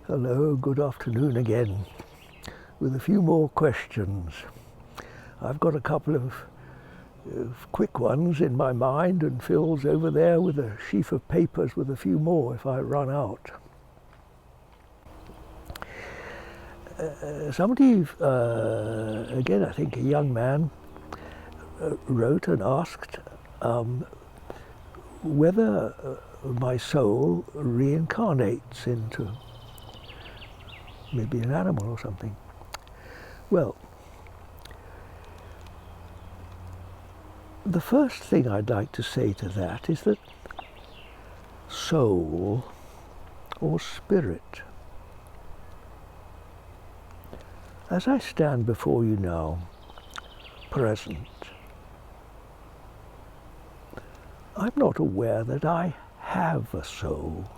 Hello, good afternoon again, with a few more questions. I've got a couple of quick ones in my mind, and Phil's over there with a sheaf of papers with a few more if I run out. Somebody, again I think a young man, wrote and asked whether my soul reincarnates into maybe an animal or something. Well, the first thing I'd like to say to that is that soul or spirit, as I stand before you now, present, I'm not aware that I have a soul.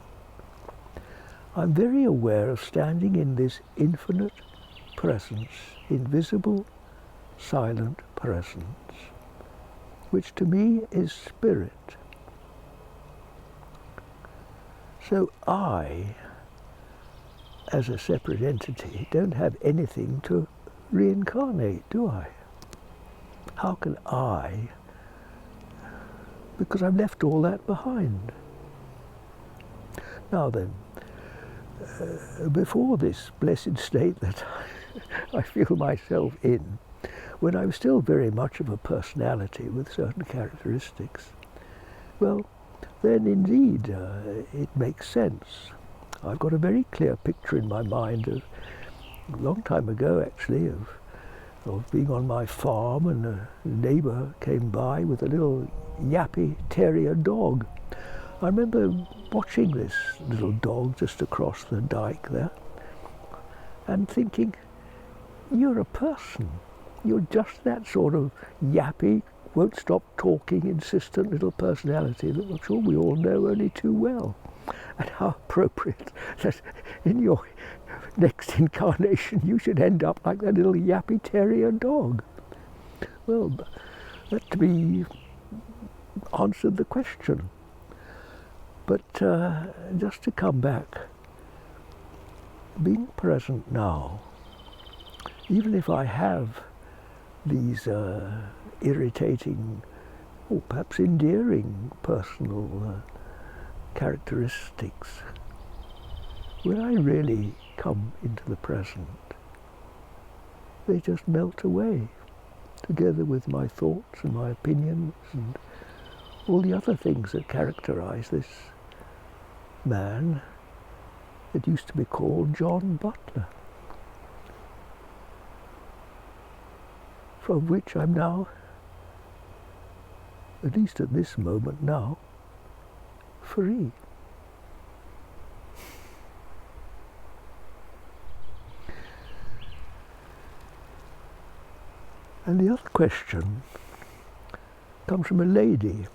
I'm very aware of standing in this infinite presence, invisible, silent presence, which to me is spirit. So I, as a separate entity, don't have anything to reincarnate, do I? How can I? Because I've left all that behind. Now then, before this blessed state that I feel myself in, when I was still very much of a personality with certain characteristics, well, then indeed it makes sense. I've got a very clear picture in my mind of, a long time ago actually, of being on my farm, and a neighbour came by with a little yappy terrier dog. I remember watching this little dog just across the dike there and thinking, you're a person. You're just that sort of yappy, won't stop talking, insistent little personality that I'm sure we all know only too well. And how appropriate that in your next incarnation you should end up like that little yappy terrier dog. Well, that to me answered the question. But just to come back, being present now, even if I have these irritating or perhaps endearing personal characteristics, when I really come into the present, they just melt away, together with my thoughts and my opinions and all the other things that characterize this man that used to be called John Butler, from which I'm now, at least at this moment now, free. And the other question comes from a lady.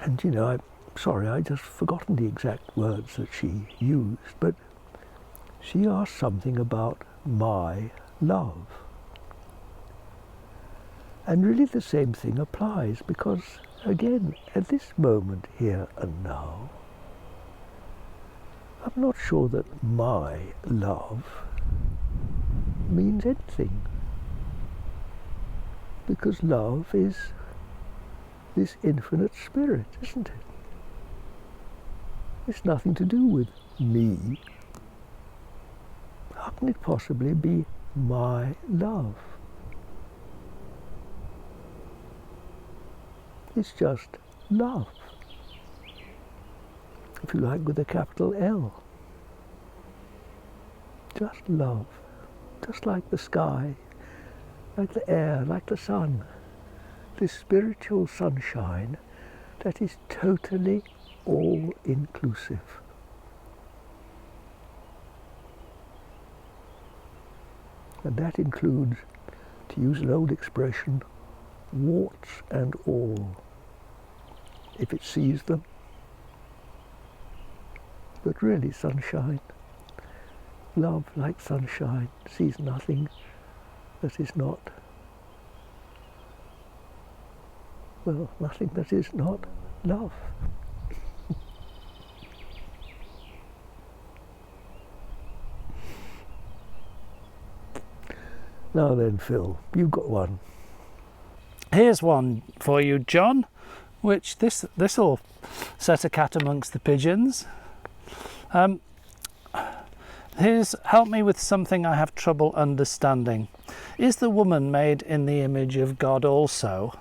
And you know, I'm sorry, I just forgotten the exact words that she used, but she asked something about my love. And really the same thing applies, because again, at this moment here and now, I'm not sure that my love means anything. Because love is this infinite spirit, isn't it? It's nothing to do with me. How can it possibly be my love? It's just love. If you like, with a capital L. Just love. Just like the sky, like the air, like the sun. This spiritual sunshine that is totally all-inclusive. And that includes, to use an old expression, warts and all, if it sees them. But really sunshine, love like sunshine, sees nothing that is not, well, nothing that is not love. Now then, Phil, you've got one. Here's one for you, John, which this'll set a cat amongst the pigeons. Help me with something I have trouble understanding. Is the woman made in the image of God also,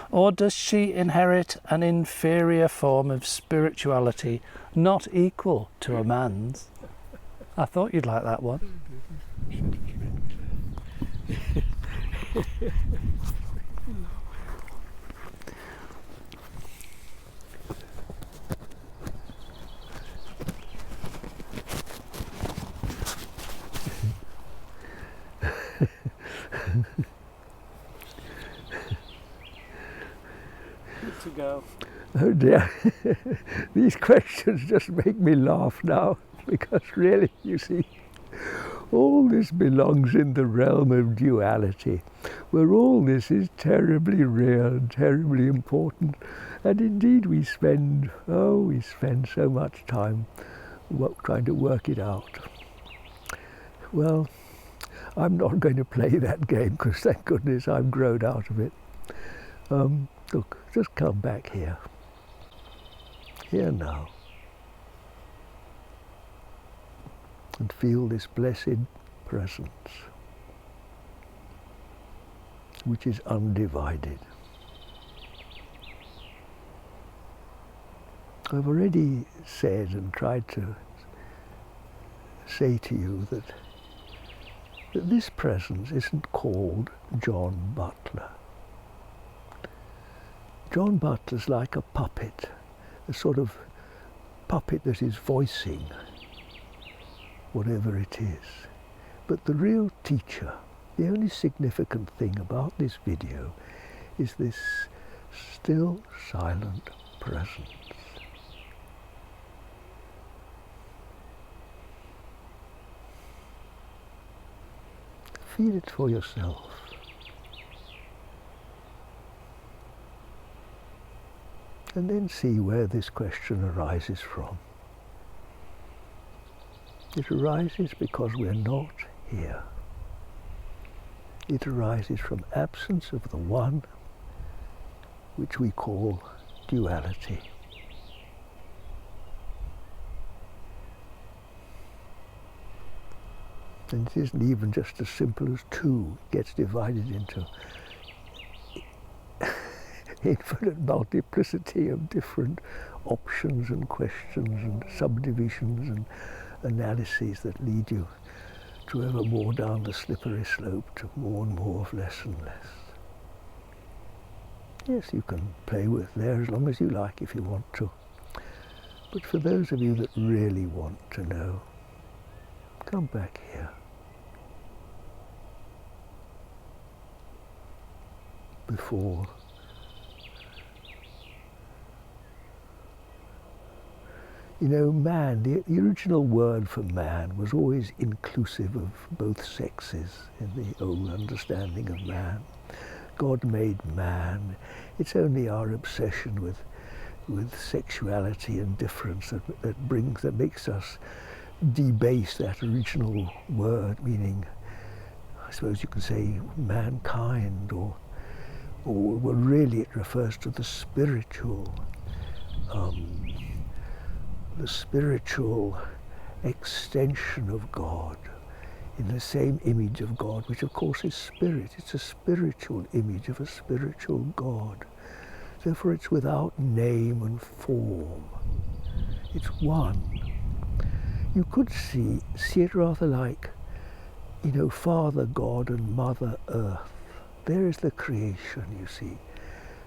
or does she inherit an inferior form of spirituality not equal to a man's? I thought you'd like that one. Good to go. Oh dear, these questions just make me laugh now, because really, you see, all this belongs in the realm of duality, where all this is terribly real and terribly important, and indeed we spend so much time trying to work it out. Well, I'm not going to play that game, because thank goodness I've grown out of it. Look, just come back here. Here now. And feel this blessed presence, which is undivided. I've already said and tried to say to you that this presence isn't called John Butler. John Butler's like a puppet, a sort of puppet that is voicing whatever it is. But the real teacher, the only significant thing about this video is this still, silent presence. Feel it for yourself. And then see where this question arises from. It arises because we're not here. It arises from absence of the one which we call duality. And it isn't even just as simple as two. It gets divided into infinite multiplicity of different options and questions and subdivisions and analyses that lead you to ever more down the slippery slope to more and more of less and less. Yes, you can play with there as long as you like if you want to. But for those of you that really want to know, come back here. Before you know, man, the original word for man was always inclusive of both sexes in the old understanding of man. God made man. It's only our obsession with sexuality and difference that makes us debase that original word, meaning, I suppose you could say, mankind, or well, really it refers to the spiritual extension of God in the same image of God, which of course is spirit. It's a spiritual image of a spiritual God. Therefore it's without name and form. It's one. You could see it rather like, you know, Father God and Mother Earth. There is the creation, you see.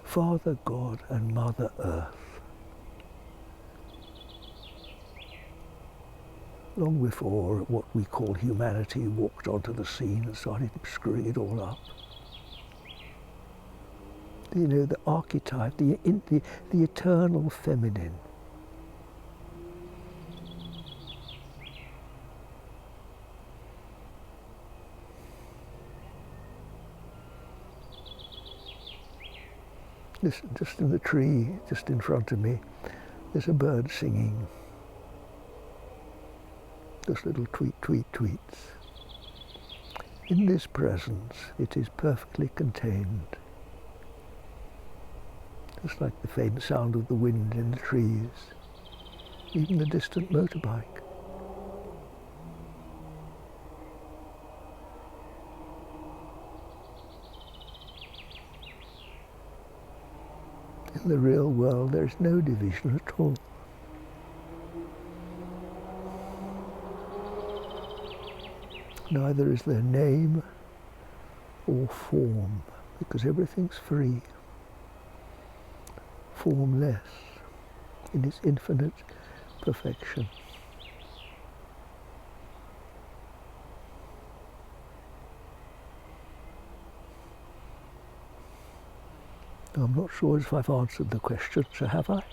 Father God and Mother Earth. Long before what we call humanity walked onto the scene and started screwing it all up. You know, the archetype, the eternal feminine. Just in the tree, just in front of me, there's a bird singing. Just little tweet, tweet, tweets. In this presence, it is perfectly contained, just like the faint sound of the wind in the trees, even the distant motorbike. In the real world, there is no division at all. Neither is there name or form, because everything's free, formless in its infinite perfection. I'm not sure if I've answered the question, so have I?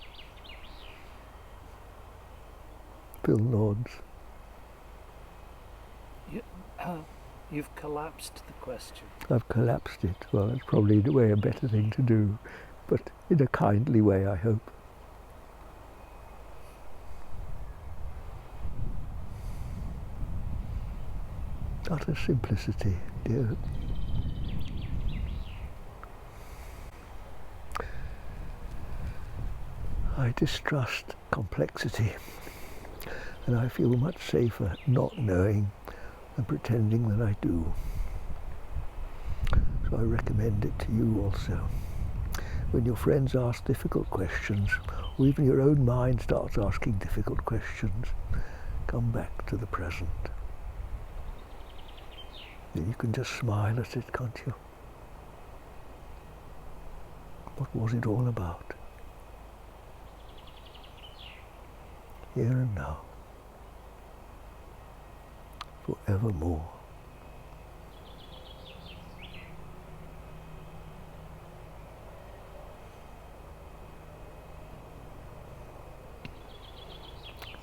Phil nods. You've collapsed the question. I've collapsed it. Well, it's probably in a way a better thing to do, but in a kindly way, I hope. Utter simplicity, dear. I distrust complexity, and I feel much safer not knowing than pretending that I do. So I recommend it to you also. When your friends ask difficult questions, or even your own mind starts asking difficult questions, come back to the present. Then you can just smile at it, can't you? What was it all about? Here and now. Forevermore.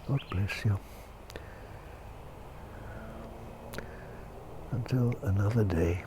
God bless you. Until another day.